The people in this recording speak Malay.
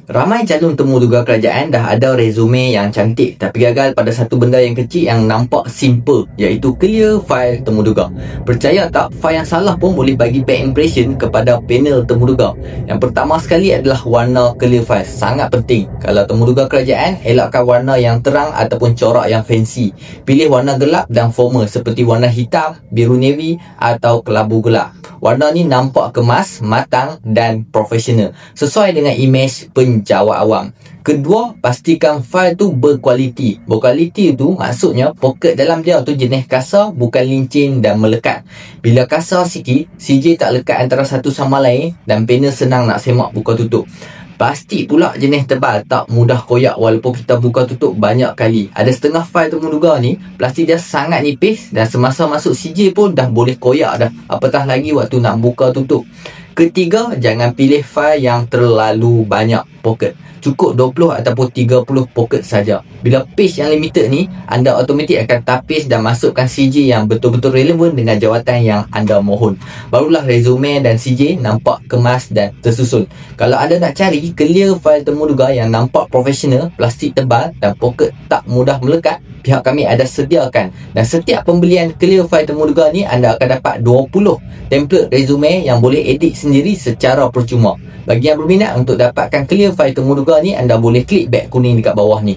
Ramai calon temuduga kerajaan dah ada resume yang cantik tapi gagal pada satu benda yang kecil yang nampak simple, iaitu clear file temuduga. Percaya tak, file yang salah pun boleh bagi bad impression kepada panel temuduga. Yang pertama sekali adalah warna clear file. Sangat penting. Kalau temuduga kerajaan, elakkan warna yang terang ataupun corak yang fancy. Pilih warna gelap dan formal seperti warna hitam, biru navy atau kelabu gelap. Warna ni nampak kemas, matang dan profesional, sesuai dengan imej penjawat awam. Kedua, pastikan file tu berkualiti. Berkualiti tu maksudnya poket dalam dia tu jenis kasar, bukan lincin dan melekat. Bila kasar sikit, CJ tak lekat antara satu sama lain dan panel senang nak semak buka tutup. Plastik pula jenis tebal, tak mudah koyak walaupun kita buka tutup banyak kali. Ada setengah file temuduga ni, plastik dia sangat nipis dan semasa masuk CJ pun dah boleh koyak dah. Apatah lagi waktu nak buka tutup. Ketiga, jangan pilih file yang terlalu banyak poket. Cukup 20 ataupun 30 poket saja. Bila page yang limited ni, anda automatik akan tapis dan masukkan CJ yang betul-betul relevan dengan jawatan yang anda mohon. Barulah resume dan CJ nampak kemas dan tersusun. Kalau anda nak cari clear file temuduga yang nampak profesional, plastik tebal dan poket tak mudah melekat, pihak kami ada sediakan. Dan setiap pembelian clear file temuduga ni, anda akan dapat 20 template resume yang boleh edit sendiri secara percuma. Bagi yang berminat untuk dapatkan clear file temuduga ni, anda boleh klik beg kuning dekat bawah ni.